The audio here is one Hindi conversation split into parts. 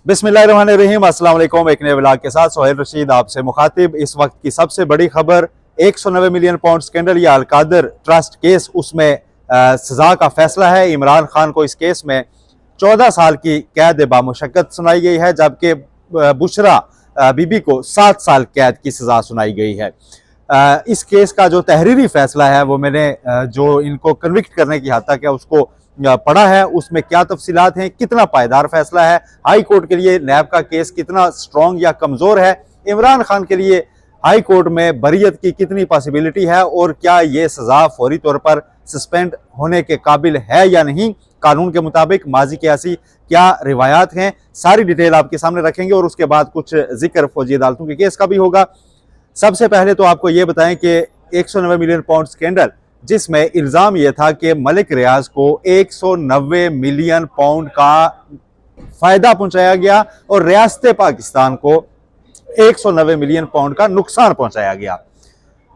बिस्मिल्लाहिर्रहमानिर्रहीम, अस्सलाम वालेकुम। एक नए व्लॉग के साथ सोहेल रशीद आपसे मुखातिब। इस वक्त की सबसे बड़ी खबर 190 मिलियन पाउंड स्कैंडल या अलकादर ट्रस्ट केस, उसमें सजा का फैसला है। इमरान खान को इस केस में 14 साल की कैद बामुशक्कत सुनाई गई है, जबकि बुशरा बीबी को 7 साल कैद की सजा सुनाई गई है। इस केस का जो तहरीरी फैसला है वो मैंने जो इनको कन्विक्ट करने की हद तक है उसको पढ़ा है। उसमें क्या तफसीलात हैं, कितना पायदार फैसला है, हाई कोर्ट के लिए नैब का केस कितना स्ट्रॉन्ग या कमजोर है, इमरान खान के लिए हाई कोर्ट में बरियत की कितनी पॉसिबिलिटी है, और क्या ये सजा फौरी तौर पर सस्पेंड होने के काबिल है या नहीं, कानून के मुताबिक माजी की ऐसी क्या रिवायात हैं, सारी डिटेल आपके सामने रखेंगे। और उसके बाद कुछ जिक्र फौजी अदालतों के केस का भी होगा। सबसे पहले तो आपको ये बताएं कि 190 मिलियन पाउंड स्कैंडल, जिसमें इल्जाम यह था कि मलिक रियाज को 190 मिलियन पाउंड का फायदा पहुंचाया गया और रियासत पाकिस्तान को 190 मिलियन पाउंड का नुकसान पहुंचाया गया।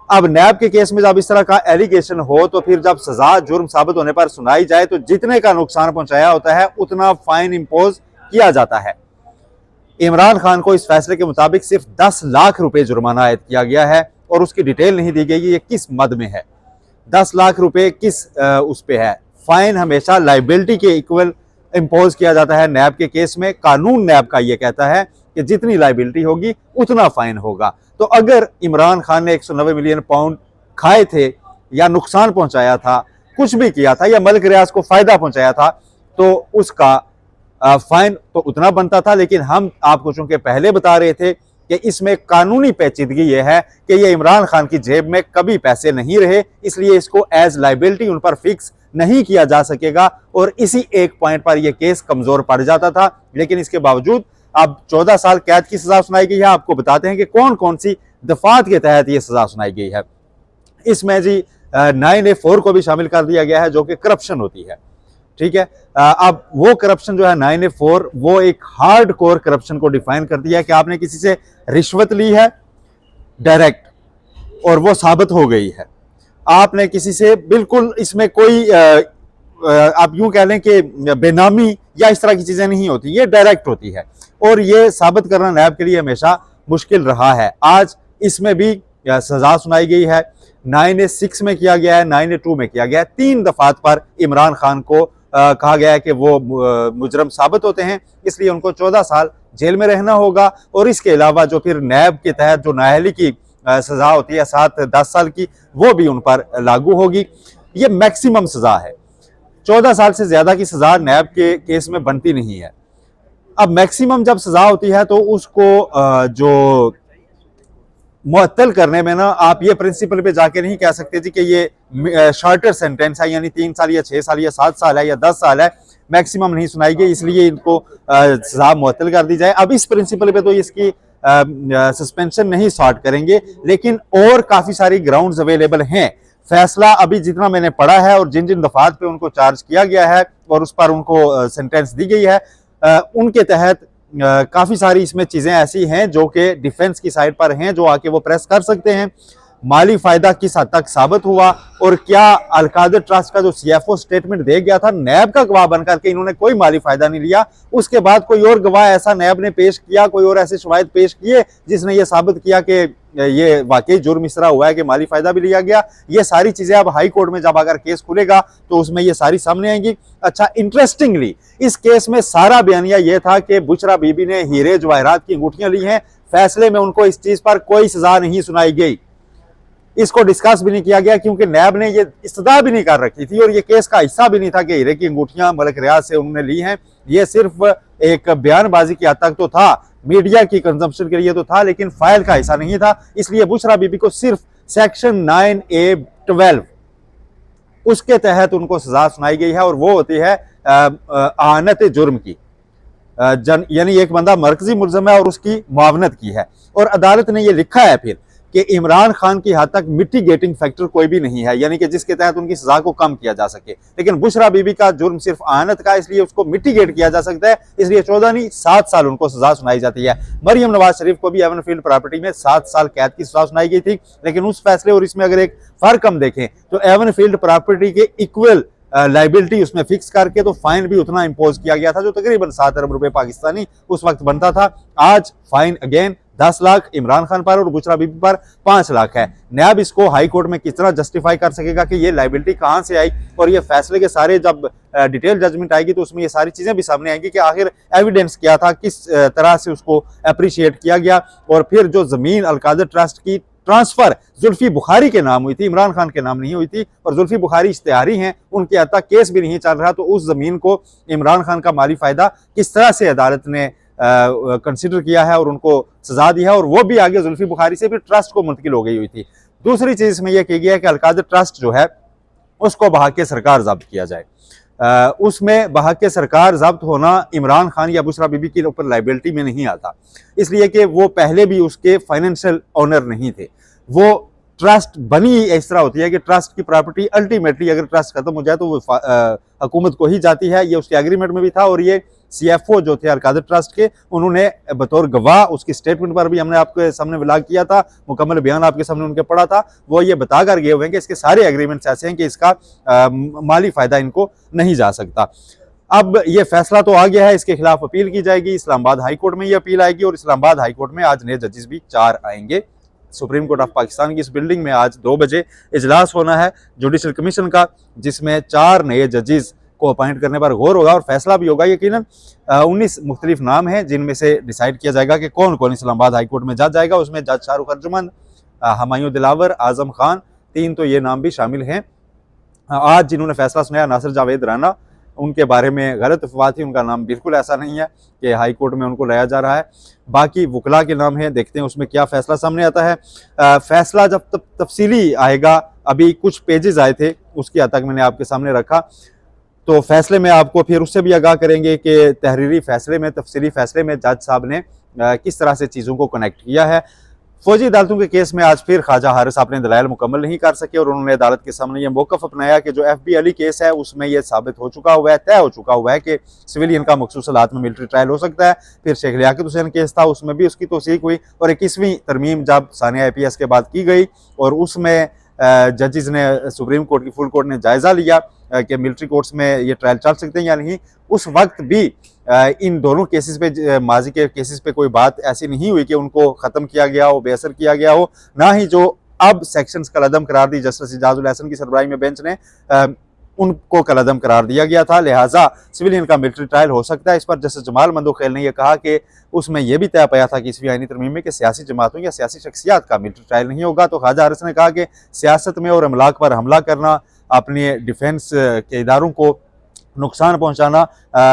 अब नैब के केस में जब इस तरह का एलिगेशन हो तो फिर जब सजा जुर्म साबित होने पर सुनाई जाए तो जितने का नुकसान पहुंचाया होता है उतना फाइन इंपोज किया जाता है। इमरान खान को इस फैसले के मुताबिक सिर्फ 10 लाख रुपए जुर्माना आयद किया गया है और उसकी डिटेल नहीं दी गई ये किस मद में है। 10 लाख रुपए किस उस पे है। फाइन हमेशा लाइबिलिटी के इक्वल इंपोज किया जाता है नैब के केस में। कानून नैब का ये कहता है कि जितनी लाइबिलिटी होगी उतना फाइन होगा। तो अगर इमरान खान ने 190 मिलियन पाउंड खाए थे या नुकसान पहुंचाया था, कुछ भी किया था, या मलिक रियाज को फायदा पहुंचाया था, तो उसका फाइन तो उतना बनता था। लेकिन हम आपको चूंकि पहले बता रहे थे कि इसमें कानूनी पेचीदगी यह है कि ये इमरान खान की जेब में कभी पैसे नहीं रहे, इसलिए इसको एज लाइबिलिटी उन पर फिक्स नहीं किया जा सकेगा और इसी एक पॉइंट पर यह केस कमजोर पड़ जाता था। लेकिन इसके बावजूद अब 14 साल कैद की सजा सुनाई गई है। आपको बताते हैं कि कौन कौन सी दफात के तहत यह सजा सुनाई गई है। इसमें जी 9A4 को भी शामिल कर दिया गया है, जो कि करप्शन होती है। ठीक है, अब वो करप्शन जो है 9A4, वो एक हार्ड कोर करप्शन को डिफाइन कर दिया है कि आपने किसी से रिश्वत ली है डायरेक्ट और वो साबित हो गई है। आपने किसी से बिल्कुल इसमें कोई आप यूं कह लें कि बेनामी या इस तरह की चीजें नहीं होती, ये डायरेक्ट होती है और ये साबित करना नैब के लिए हमेशा मुश्किल रहा है। आज इसमें भी सजा सुनाई गई है। 9A6 में किया गया है, 9A2 में किया गया है। 3 दफात पर इमरान खान को कहा गया है कि वो मुजरम साबित होते हैं, इसलिए उनको 14 साल जेल में रहना होगा। और इसके अलावा जो फिर नैब के तहत जो नाअहली की सजा होती है 7-10 साल की, वो भी उन पर लागू होगी। ये मैक्सिमम सजा है। 14 साल से ज्यादा की सजा नैब के केस में बनती नहीं है। अब मैक्सिमम जब सजा होती है तो उसको जो मुअत्तल करने में ना, आप ये प्रिंसिपल पे जाके नहीं कह सकते जी कि ये शॉर्टर सेंटेंस है, यानी 3 साल या 6 साल या 7 साल है या 10 साल है, मैक्सिमम नहीं सुनाई गई इसलिए इनको सजा मुअत्तल कर दी जाए। अब इस प्रिंसिपल पे तो इसकी सस्पेंशन नहीं सॉर्ट करेंगे, लेकिन और काफी सारी ग्राउंड्स अवेलेबल हैं। फैसला अभी जितना मैंने पढ़ा है और जिन जिन दफात पे उनको चार्ज किया गया है और उस पर उनको सेंटेंस दी गई है, उनके तहत काफी सारी इसमें चीजें ऐसी हैं जो कि डिफेंस की साइड पर हैं, जो आके वो प्रेस कर सकते हैं। माली फायदा किस हद तक साबित हुआ और क्या अलकादर ट्रस्ट का जो CFO स्टेटमेंट दे गया था नैब का गवाह बनकर के, इन्होंने कोई माली फायदा नहीं लिया। उसके बाद कोई और गवाह ऐसा नैब ने पेश किया, कोई और ऐसे शवाहिद पेश किए जिसने ये साबित किया कि ये वाकई जुर्म इस तरह हुआ है कि माली फायदा भी लिया गया। ये सारी चीजें अब हाई कोर्ट में जब अगर केस खुलेगा तो उसमें ये सारी सामने आएंगी। अच्छा, इंटरेस्टिंगली इस केस में सारा बयानिया यह था कि बुशरा बीबी ने हीरे जवाहरात की अंगूठियां ली हैं। फैसले में उनको इस चीज पर कोई सजा नहीं सुनाई गई, इसको डिस्कस भी नहीं किया गया, क्योंकि नैब ने ये इस्तदा भी नहीं कर रखी थी और ये केस का हिस्सा भी नहीं था कि हीरे की अंगूठियां मलिक रियाज से उन्होंने ली हैं। ये सिर्फ एक बयानबाजी की हद तक तो था, मीडिया की कंजम्पशन के लिए तो था, लेकिन फाइल का हिस्सा नहीं था। इसलिए बुशरा बीबी को सिर्फ सेक्शन 9A12 उसके तहत उनको सजा सुनाई गई है और वो होती है आनत जुर्म की, यानी एक बंदा मरकजी मुलजम है और उसकी मुआवनत की है। और अदालत ने यह लिखा है फिर कि इमरान खान की हद तक मिटिगेटिंग फैक्टर कोई भी नहीं है, यानी कि जिसके तहत उनकी सजा को कम किया जा सके। लेकिन बुशरा बीबी का जुर्म सिर्फ आनत का, इसलिए उसको मिटिगेट किया जा सकता है, इसलिए 14 नहीं 7 साल उनको सजा सुनाई जाती है। मरियम नवाज शरीफ को भी एवनफील्ड प्रॉपर्टी में 7 साल कैद की सजा सुनाई गई थी, लेकिन उस फैसले और इसमें अगर एक फर्क हम देखें तो एवनफील्ड प्रॉपर्टी के इक्वल लाइबिलिटी उसमें फिक्स करके तो फाइन भी उतना इम्पोज किया गया था जो तकरीबन 7 अरब रुपए पाकिस्तानी उस वक्त बनता था। आज फाइन अगेन 10 लाख इमरान खान पर और बुशरा बीबी पर 5 लाख है। नैब इसको हाई कोर्ट में किस तरह जस्टिफाई कर सकेगा कि ये लाइबिलिटी कहां से आई, और ये फैसले के सारे जब डिटेल जजमेंट आएगी तो उसमें ये सारी चीजें भी सामने आएंगी कि आखिर एविडेंस क्या था, किस तरह से उसको अप्रिशिएट किया गया। और फिर जो जमीन अलकादर ट्रस्ट की ट्रांसफर जुल्फी बुखारी के नाम हुई थी, इमरान खान के नाम नहीं हुई थी, और जुल्फी बुखारी इश्तेहारी हैं, उनके हद तक केस भी नहीं चल रहा, तो उस जमीन को इमरान खान का माली फायदा किस तरह से अदालत ने कंसिडर किया है और उनको सजा दी है, और वो भी आगे जुल्फी बुखारी से फिर ट्रस्ट को मुंतकिल हो गई हुई थी। दूसरी चीज इसमें यह की गई है कि अलकादर ट्रस्ट जो है उसको बहाक सरकार जब्त किया जाए। उसमें बहाक सरकार जब्त होना इमरान खान या बुशरा बीबी के ऊपर लाइबिलिटी में नहीं आता, इसलिए कि वो पहले भी उसके फाइनेंशियल ओनर नहीं थे। वो ट्रस्ट बनी इस तरह होती है कि ट्रस्ट की प्रॉपर्टी अल्टीमेटली अगर ट्रस्ट खत्म हो जाए तो वो हुकूमत को ही जाती है। ये उसके एग्रीमेंट में भी था, और ये CFO जो थे अलकादर ट्रस्ट के, उन्होंने बतौर गवाह उसकी स्टेटमेंट पर भी हमने आपके सामने व्लॉग किया था, मुकम्मल बयान आपके सामने उनके पढ़ा था, वो ये बताकर गए हुए हैं कि इसके सारे एग्रीमेंट्स ऐसे हैं कि इसका माली फायदा इनको नहीं जा सकता। अब ये फैसला तो आ गया है, इसके खिलाफ अपील की जाएगी, इस्लामाबाद हाई कोर्ट में ये अपील आएगी, और इस्लामाबाद हाई कोर्ट में आज नए जजेस भी 4 आएंगे। सुप्रीम कोर्ट ऑफ पाकिस्तान की इस बिल्डिंग में आज 2 बजे इजलास होना है जुडिशल कमीशन का, जिसमें 4 नए जजेस को अपॉइंट करने पर गौर होगा और फैसला भी होगा। यकीनन 19 मुख्तलिफ नाम हैं जिनमें से डिसाइड किया जाएगा कि कौन कौन इस्लामाबाद हाई कोर्ट में जज जाएगा। उसमें जज शाहरुख अर्जुमंद, हमायूं दिलावर, आजम खान, 3 तो ये नाम भी शामिल हैं। आज जिन्होंने फैसला सुनाया नासिर जावेद राना, उनके बारे में गलत अफवाह थी, उनका नाम बिल्कुल ऐसा नहीं है कि हाई कोर्ट में उनको लाया जा रहा है। बाकी वकला के नाम हैं, देखते हैं उसमें क्या फैसला सामने आता है। फैसला जब तफसीली आएगा, अभी कुछ पेजेस आए थे उसकी हद तक मैंने आपके सामने रखा, तो फैसले में आपको फिर उससे भी आगाह करेंगे कि तहरीरी फैसले में, तफसीली फैसले में जज साहब ने किस तरह से चीज़ों को कनेक्ट किया है। फौजी अदालतों के केस में आज फिर ख्वाजा हारिस अपने दलाइल मुकम्मल नहीं कर सके, और उन्होंने अदालत के सामने ये मौक़िफ़ अपनाया कि जो FB अली केस है उसमें यह साबित हो चुका हुआ है, तय हो चुका हुआ है कि सिविलियन का मखसूस हालात में मिलिट्री ट्रायल हो सकता है। फिर शेख लियाकत हुसैन केस था, उसमें भी उसकी तौसीक हुई, और 21वीं तरमीम जब सानिया IPS के बाद की गई और उसमें जजेस ने, सुप्रीम कोर्ट की फुल कोर्ट ने जायज़ा लिया कि मिलिट्री कोर्ट्स में ये ट्रायल चल सकते हैं या नहीं, उस वक्त भी इन दोनों केसेस पे, माजी के केसेस पे कोई बात ऐसी नहीं हुई कि उनको ख़त्म किया गया हो, बेअसर किया गया हो। ना ही जो अब सेक्शंस कलअदम करार दी जस्टिस इजाजुल हसन की सरबराही में बेंच ने, उनको कलअदम करार दिया गया था, लिहाजा सिविलियन का मिलिट्री ट्रायल हो सकता है। इस पर जस्टिस जमाल मंदोखेल ने यह कहा कि उसमें यह भी तय पाया था कि 20वीं आईनी तरमीम में कि सियासी जमातों या सियासी शख्सियात का मिलिट्री ट्रायल नहीं होगा। तो ख्वाजा हारिस ने कहा कि सियासत में और अमलाक पर हमला करना, अपने डिफेंस के इदारों को नुकसान पहुंचाना,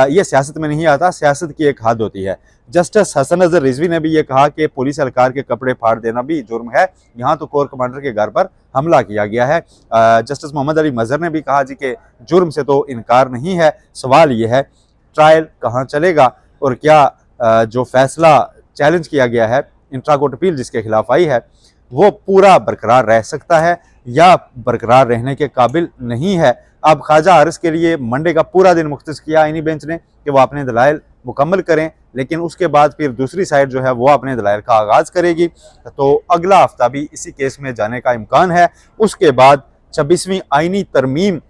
ये सियासत में नहीं आता, सियासत की एक हद होती है। जस्टिस हसन अजहर रिजवी ने भी ये कहा कि पुलिस एहलकार के कपड़े फाड़ देना भी जुर्म है, यहाँ तो कोर कमांडर के घर पर हमला किया गया है। जस्टिस मोहम्मद अली मजहर ने भी कहा जी कि जुर्म से तो इनकार नहीं है, सवाल ये है ट्रायल कहाँ चलेगा, और क्या जो फैसला चैलेंज किया गया है, इंट्रा कोर्ट अपील जिसके खिलाफ आई है, वो पूरा बरकरार रह सकता है या बरकरार रहने के काबिल नहीं है। अब ख्वाजा हारिस के लिए मंडे का पूरा दिन मुख्तस किया आईनी बेंच ने कि वो अपने दलाइल मुकम्मल करें, लेकिन उसके बाद फिर दूसरी साइड जो है वो अपने दलाइल का आगाज़ करेगी। तो अगला हफ्ता भी इसी केस में जाने का इम्कान है। उसके बाद 26वीं आईनी तरमीम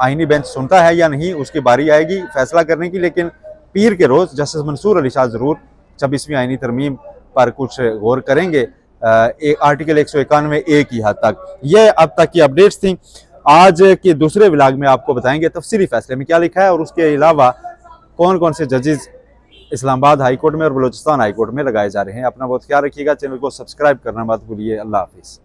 आईनी बेंच सुनता है या नहीं, उसकी बारी आएगी फैसला करने की। लेकिन पीर के रोज़ जस्टिस मंसूर अली शाह ज़रूर 26वीं आईनी तरमीम पर कुछ गौर करेंगे, आर्टिकल 191A की हद तक। ये अब तक की अपडेट्स थी। आज के दूसरे व्लॉग में आपको बताएंगे तफसीली फैसले में क्या लिखा है और उसके अलावा कौन कौन से जजेस इस्लामाबाद हाई कोर्ट में और बलूचिस्तान हाई कोर्ट में लगाए जा रहे हैं। अपना बहुत ख्याल रखिएगा, चैनल को सब्सक्राइब करना मत भूलिए। अल्लाह हाफिज़।